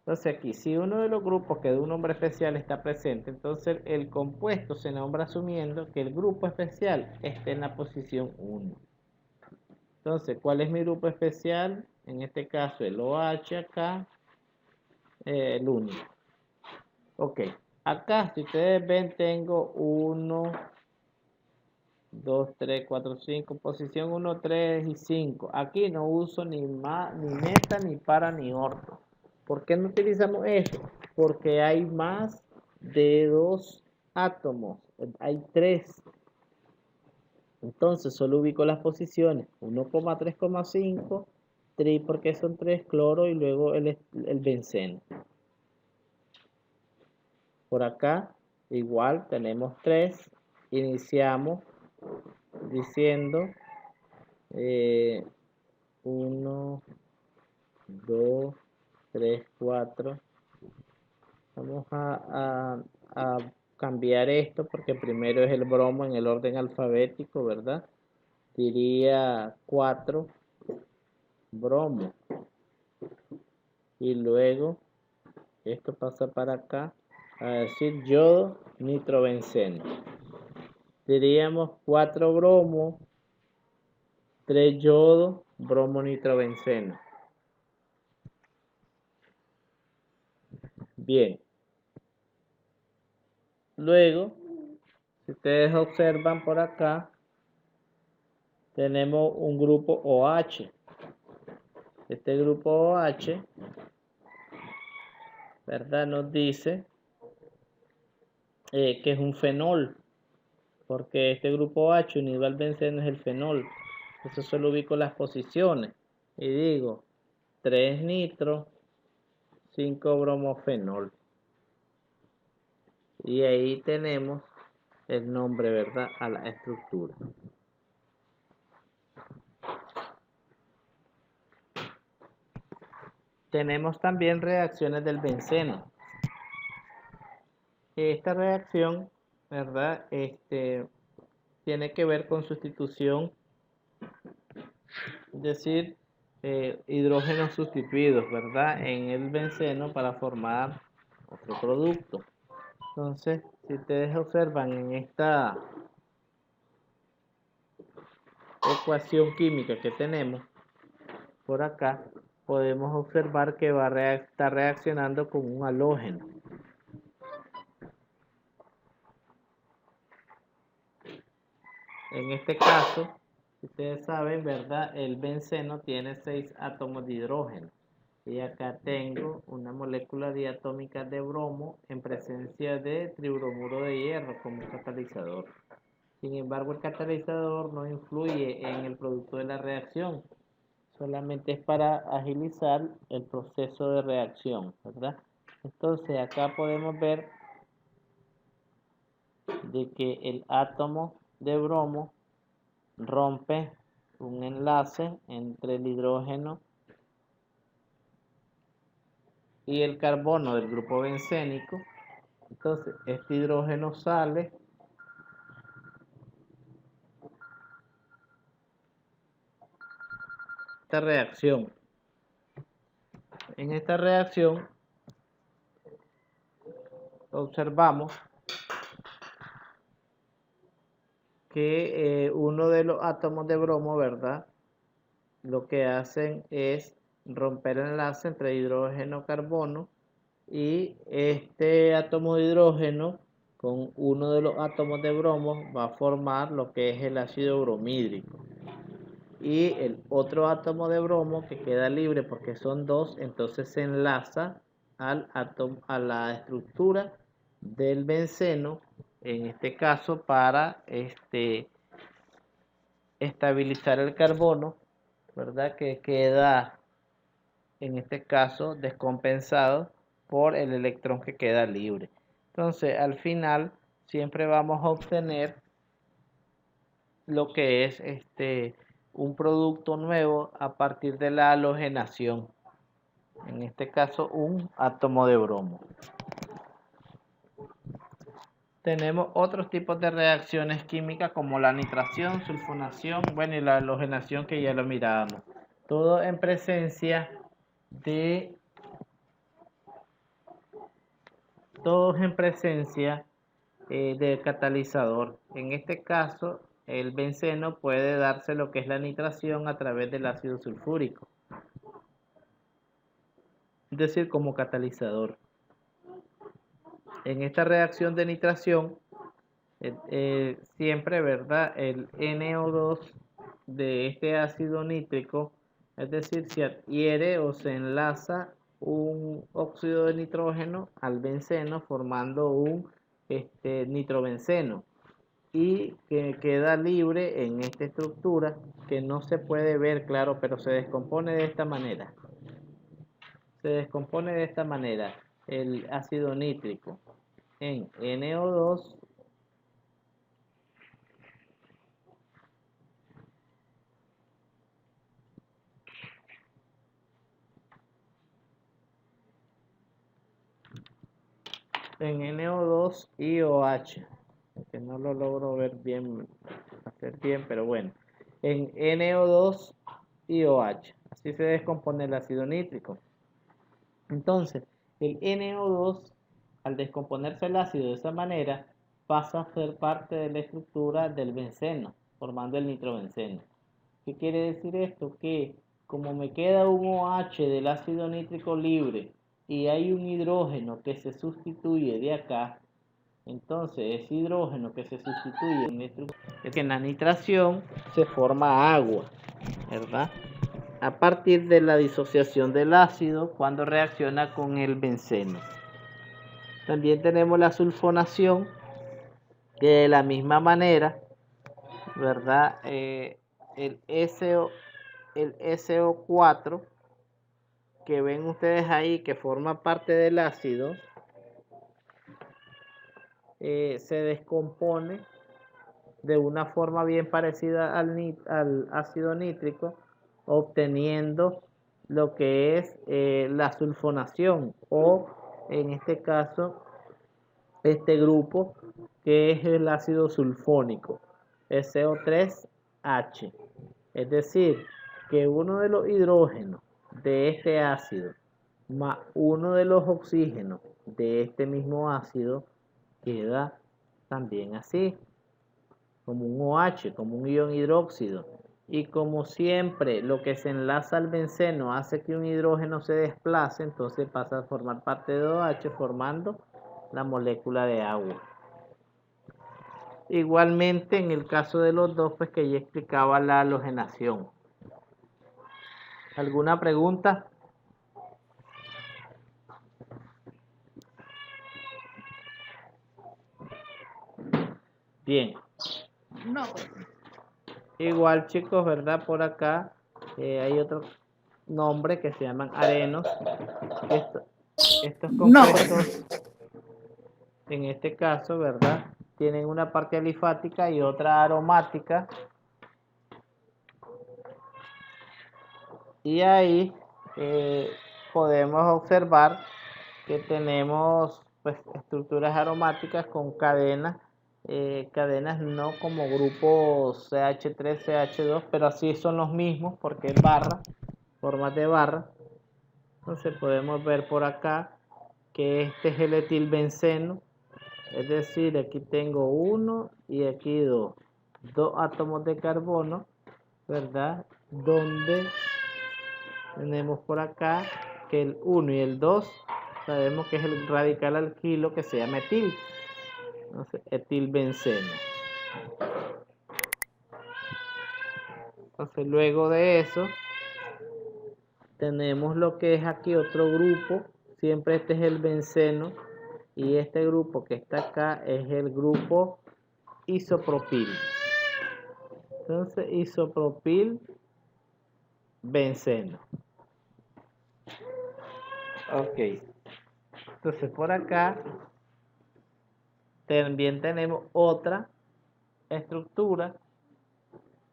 Entonces aquí, si uno de los grupos que de un nombre especial está presente, entonces el compuesto se nombra asumiendo que el grupo especial está en la posición 1. Entonces, ¿cuál es mi grupo especial? En este caso el OH acá, el único. Ok, acá si ustedes ven tengo 1, 2, 3, 4, 5, posición 1, 3 y 5. Aquí no uso ni meta, ni para, ni orto. ¿Por qué no utilizamos eso? Porque hay más de 2 átomos. Hay 3. Entonces solo ubico las posiciones 1,3,5, tri porque son 3, cloro y luego el benceno. Por acá igual tenemos 3. Iniciamos diciendo 1, 2, 3, 4. Vamos a cambiar esto porque primero es el bromo en el orden alfabético, ¿verdad? Diría 4 bromo. Y luego esto pasa para acá a decir yodo nitrobenceno. Diríamos 4 bromo, 3 yodo, bromo nitrobenceno. Bien. Luego, si ustedes observan por acá, tenemos un grupo OH. Este grupo OH, ¿verdad? Nos dice que es un fenol, porque este grupo OH unido al benceno es el fenol. Entonces solo ubico las posiciones y digo 3 nitro, 5 bromofenol. Y ahí tenemos el nombre, ¿verdad?, a la estructura. Tenemos también reacciones del benceno. Esta reacción, ¿verdad?, tiene que ver con sustitución, es decir, hidrógenos sustituidos, ¿verdad?, en el benceno para formar otro producto. Entonces, si ustedes observan en esta ecuación química que tenemos por acá, podemos observar que va a estar reaccionando con un halógeno. En este caso, ustedes saben, ¿verdad?, el benceno tiene 6 átomos de hidrógeno. Y acá tengo una molécula diatómica de bromo en presencia de tribromuro de hierro como catalizador. Sin embargo, el catalizador no influye en el producto de la reacción, solamente es para agilizar el proceso de reacción, ¿verdad? Entonces, acá podemos ver de que el átomo de bromo rompe un enlace entre el hidrógeno y el carbono del grupo bencénico. Entonces, este hidrógeno sale esta reacción. En esta reacción observamos que uno de los átomos de bromo, ¿verdad?, lo que hacen es romper el enlace entre hidrógeno-carbono y este átomo de hidrógeno con uno de los átomos de bromo va a formar lo que es el ácido bromídrico. Y el otro átomo de bromo que queda libre porque son 2, entonces se enlaza a la estructura del benceno, en este caso para estabilizar el carbono, ¿verdad?, que queda en este caso descompensado por el electrón que queda libre. Entonces, al final siempre vamos a obtener lo que es un producto nuevo a partir de la halogenación. En este caso, un átomo de bromo. Tenemos otros tipos de reacciones químicas como la nitración, sulfonación, bueno, y la halogenación que ya lo mirábamos. Todo en presencia de del catalizador. En este caso, el benceno puede darse lo que es la nitración a través del ácido sulfúrico, es decir, como catalizador. En esta reacción de nitración, siempre, ¿verdad?, el NO2 de este ácido nítrico, es decir, se adhiere o se enlaza un óxido de nitrógeno al benceno formando un nitrobenceno, y que queda libre en esta estructura que no se puede ver claro, pero se descompone de esta manera. Se descompone de esta manera el ácido nítrico en NO2 en NO2 y OH, que no lo logro ver bien, hacer bien, pero bueno, en NO2 y OH, así se descompone el ácido nítrico. Entonces, el NO2, al descomponerse el ácido de esa manera, pasa a ser parte de la estructura del benceno, formando el nitrobenceno. ¿Qué quiere decir esto? Que como me queda un OH del ácido nítrico libre y hay un hidrógeno que se sustituye de acá, entonces ese hidrógeno que se sustituye en la nitración se forma agua, ¿verdad? A partir de la disociación del ácido cuando reacciona con el benceno. También tenemos la sulfonación, que de la misma manera, ¿verdad? El SO4 que ven ustedes ahí, que forma parte del ácido, se descompone de una forma bien parecida al ácido nítrico, obteniendo lo que es la sulfonación, o en este caso este grupo que es el ácido sulfónico, SO3H. Es decir, que uno de los hidrógenos de este ácido más uno de los oxígenos de este mismo ácido queda también así, como un OH, como un ion hidróxido. Y como siempre lo que se enlaza al benceno hace que un hidrógeno se desplace, entonces pasa a formar parte de OH formando la molécula de agua. Igualmente en el caso de los dos, pues que ya explicaba la halogenación. ¿Alguna pregunta? Bien. No. Igual, chicos, ¿verdad? Por acá hay otro nombre que se llaman arenos. Estos compuestos, en este caso, ¿verdad? Tienen una parte alifática y otra aromática. Y ahí podemos observar que tenemos pues estructuras aromáticas con cadenas no como grupos CH3, CH2, pero así son los mismos porque es barra, formas de barra. Entonces podemos ver por acá que este es el etilbenceno, es decir, aquí tengo uno y aquí dos átomos de carbono, ¿verdad? Donde tenemos por acá que el 1 y el 2 sabemos que es el radical alquilo que se llama etil. Entonces, etilbenceno. Entonces, luego de eso, tenemos lo que es aquí otro grupo. Siempre este es el benceno. Y este grupo que está acá es el grupo isopropil. Entonces, isopropil benceno. Ok. Entonces, por acá también tenemos otra estructura.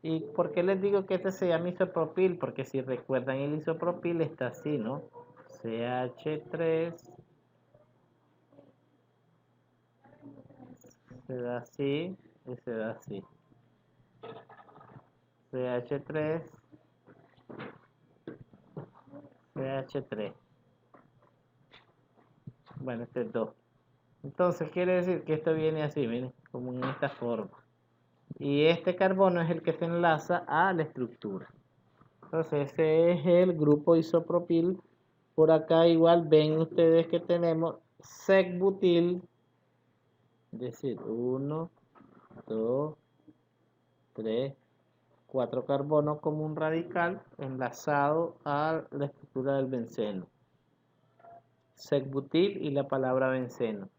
¿Y por qué les digo que este se llama isopropil? Porque si recuerdan, el isopropil está así, ¿no? CH3 se da así y se da así. CH3, CH3. Bueno, este es 2. Entonces quiere decir que esto viene así, miren, como en esta forma. Y este carbono es el que se enlaza a la estructura. Entonces ese es el grupo isopropil. Por acá igual ven ustedes que tenemos sec-butil, es decir, 1, 2, 3, 4 carbonos como un radical enlazado a la estructura del benceno. sec-butil y la palabra benceno.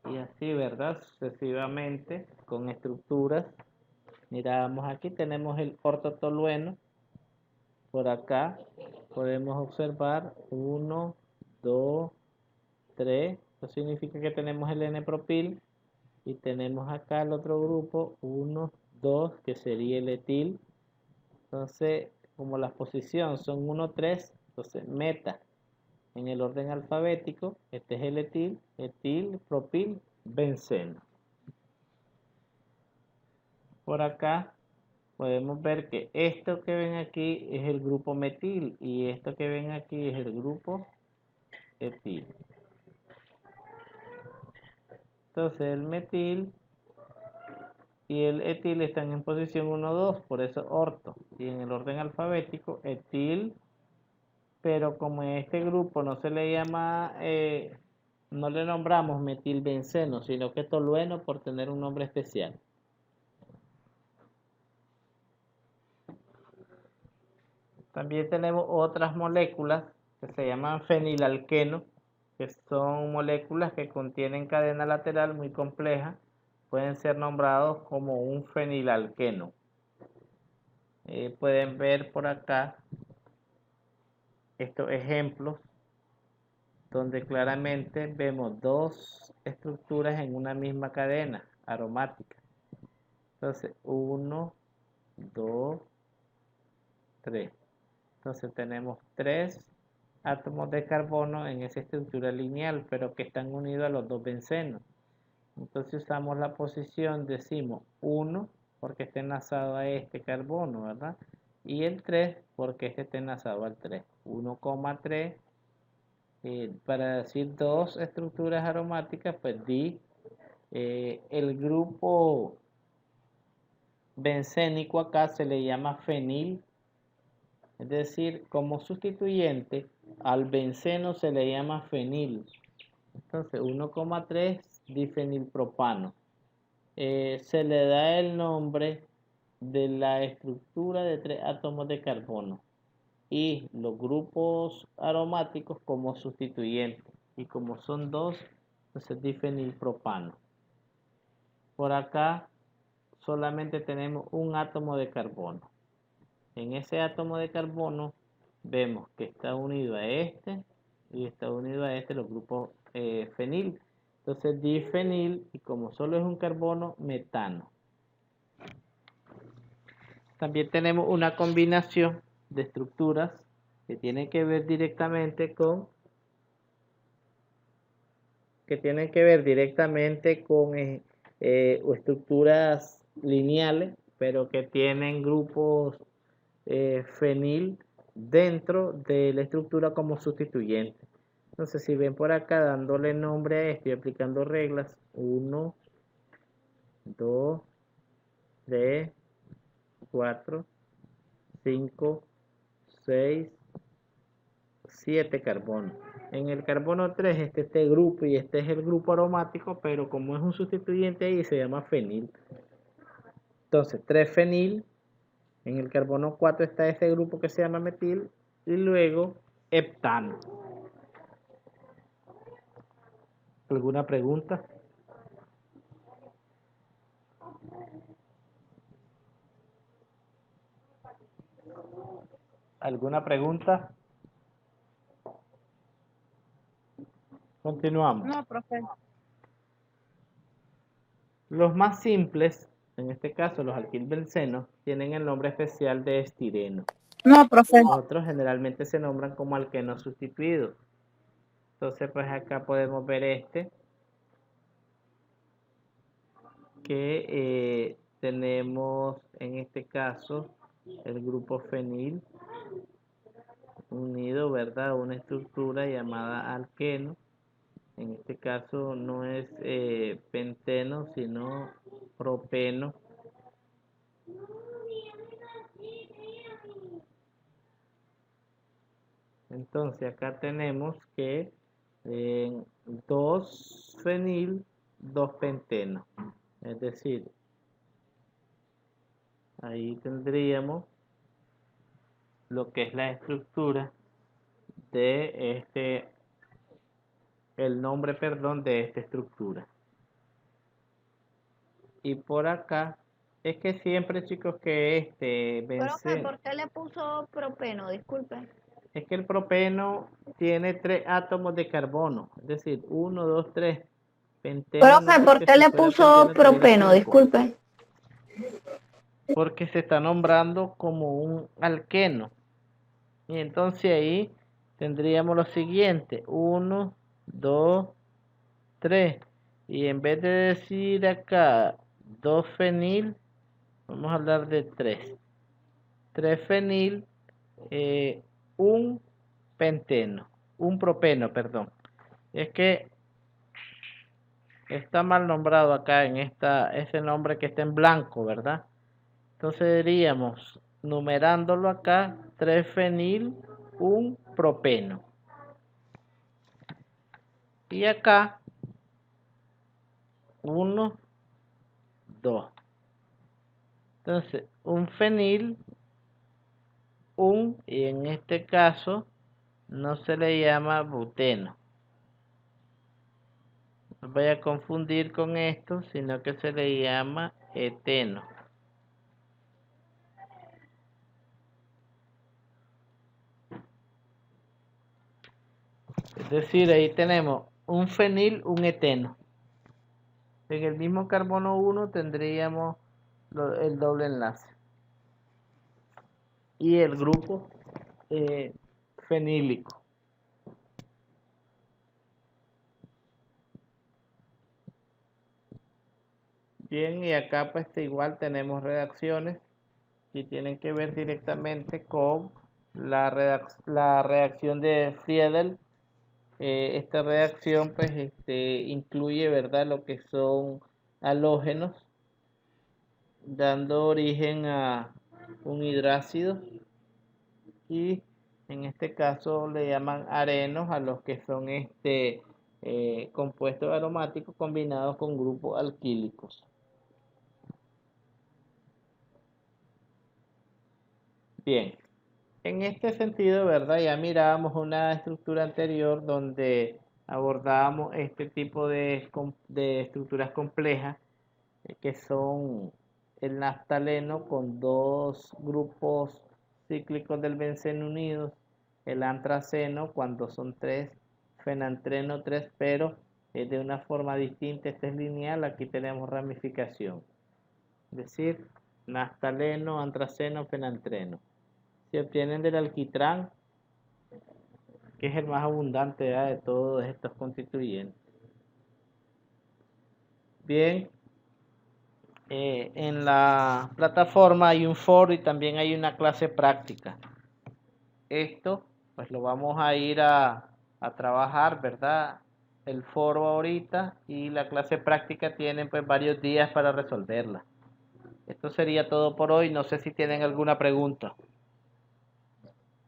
Y así, ¿verdad? Sucesivamente con estructuras. Miramos aquí, tenemos el ortotolueno. Por acá podemos observar 1, 2, 3. Eso significa que tenemos el N-propil. Y tenemos acá el otro grupo, 1, 2, que sería el etil. Entonces, como las posiciones son 1, 3, entonces meta en el orden alfabético. Este es el etil, etil, propil, benceno. Por acá podemos ver que esto que ven aquí es el grupo metil y esto que ven aquí es el grupo etil. Entonces el metil y el etil están en posición 1, 2, por eso orto. Y en el orden alfabético, etil, pero como en este grupo no se le llama, no le nombramos metilbenceno, sino que tolueno por tener un nombre especial. También tenemos otras moléculas que se llaman fenilalqueno, que son moléculas que contienen cadena lateral muy compleja. Pueden ser nombrados como un fenilalqueno. Pueden ver por acá estos ejemplos donde claramente vemos dos estructuras en una misma cadena aromática. Entonces, 1, 2, 3. Entonces tenemos 3 átomos de carbono en esa estructura lineal, pero que están unidos a los dos bencenos. Entonces usamos la posición, decimos 1 porque está enlazado a este carbono, ¿verdad? Y el 3 porque este está enlazado al 3. 1,3. Para decir dos estructuras aromáticas, pues di el grupo bencénico acá se le llama fenil. Es decir, como sustituyente al benceno se le llama fenil. Entonces 1,3 difenilpropano. Se le da el nombre de la estructura de 3 átomos de carbono y los grupos aromáticos como sustituyentes. Y como son dos, entonces difenilpropano. Por acá solamente tenemos un átomo de carbono. En ese átomo de carbono vemos que está unido a este y está unido a este los grupos fenil. Entonces difenil, y como solo es un carbono, metano. También tenemos una combinación de estructuras que tienen que ver directamente con estructuras lineales, pero que tienen grupos fenil dentro de la estructura como sustituyente. Entonces, si ven por acá dándole nombre a esto y aplicando reglas, 1, 2, 3, 4, 5, 6, 7 carbonos. En el carbono 3 este grupo y este es el grupo aromático, pero como es un sustituyente ahí se llama fenil. Entonces 3 fenil, en el carbono 4 está ese grupo que se llama metil y luego heptano. ¿Alguna pregunta? ¿Alguna pregunta? Continuamos. No, profe. Los más simples, en este caso los alquilbencenos, tienen el nombre especial de estireno. No, profe. Otros generalmente se nombran como alquenos sustituidos. Entonces, pues acá podemos ver que tenemos en este caso el grupo fenil unido, ¿verdad? Una estructura llamada alqueno. En este caso no es penteno, sino propeno. Entonces acá tenemos que 2 fenil, 2 penteno. Es decir, ahí tendríamos lo que es la estructura de el nombre, perdón, de esta estructura. Y por acá, es que siempre, chicos, que Profe, ¿por qué le puso propeno? Disculpe. es que el propeno tiene 3 átomos de carbono, es decir, 1, 2, 3. Penteno, Profe, no, ¿por porque qué si le fuera puso penteno tuviera propeno? 5. Disculpe. Porque se está nombrando como un alqueno. Y entonces ahí tendríamos lo siguiente: 1, 2, 3. Y en vez de decir acá 2 fenil, vamos a hablar de 3. 3 fenil, un penteno, un propeno, perdón. Es que está mal nombrado acá en ese nombre que está en blanco, ¿verdad? Entonces diríamos, numerándolo acá, 3 fenil, un propeno. Y acá, 1, 2. Entonces, un fenil, y en este caso no se le llama buteno. No vaya a confundir con esto, sino que se le llama eteno. Es decir, ahí tenemos un fenil, un eteno. En el mismo carbono 1 tendríamos el doble enlace. Y el grupo fenílico. Bien, y acá pues igual tenemos reacciones que tienen que ver directamente con la reacción de Friedel. Esta reacción pues incluye, ¿verdad?, lo que son halógenos, dando origen a un hidrácido, y en este caso le llaman arenos a los que son compuestos aromáticos combinados con grupos alquílicos. Bien, en este sentido, ¿verdad? Ya mirábamos una estructura anterior donde abordábamos este tipo de estructuras complejas, que son el naftaleno con 2 grupos cíclicos del benceno unidos, el antraceno cuando son 3, fenantreno 3, pero de una forma distinta. Esta es lineal, aquí tenemos ramificación, es decir, naftaleno, antraceno, fenantreno. Se obtienen del alquitrán, que es el más abundante, ¿verdad?, de todos estos constituyentes. Bien, en la plataforma hay un foro y también hay una clase práctica. Esto pues lo vamos a ir a trabajar, ¿verdad? El foro ahorita y la clase práctica tienen pues varios días para resolverla. Esto sería todo por hoy. No sé si tienen alguna pregunta.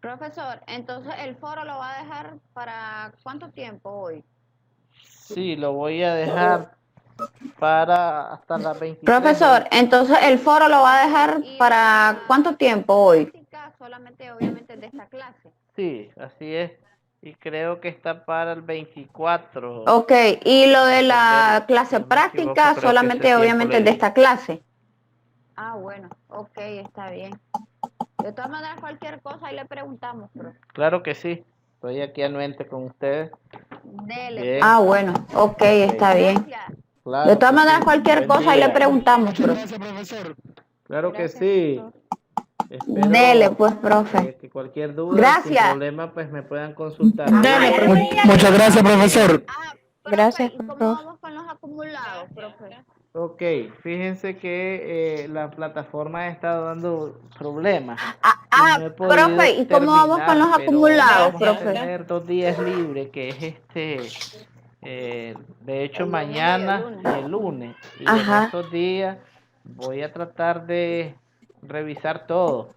Profesor, entonces el foro lo va a dejar para ¿cuánto tiempo hoy? Sí, lo voy a dejar para hasta las 23 Profesor, horas. entonces el foro lo va a dejar para ¿cuánto tiempo hoy? Solamente obviamente de esta clase. Sí, así es. Y creo que está para el 24. Ok, y lo de la Si clase no me equivoco, práctica creo que solamente ese tiempo obviamente le de di. esta clase. Ah, bueno, ok, está bien. De todas maneras, cualquier cosa ahí le preguntamos, profe. Claro que sí. Estoy aquí anuente con ustedes. Dele. Bien. Ah, bueno, ok, está bien. Gracias. Claro De todas que maneras sí. cualquier Buen cosa ahí le día. preguntamos, profe. Gracias, profesor. Claro que Gracias, sí. profesor. Espero Dele, pues, profe. que cualquier duda, sin Gracias. problema, pues me puedan consultar. Dele, profe. Muchas gracias, profesor. Ah, profe, Gracias, ¿y cómo profe. vamos con los acumulados, profe? Ok, fíjense que la plataforma ha estado dando problemas y no he podido Profe, ¿y cómo vamos con los terminar, pero acumulados, vamos a profe? tener 2 días libres, que es de hecho El lunes y el mañana lunes. y el lunes. Y en Ajá. estos días voy a tratar de revisar todo.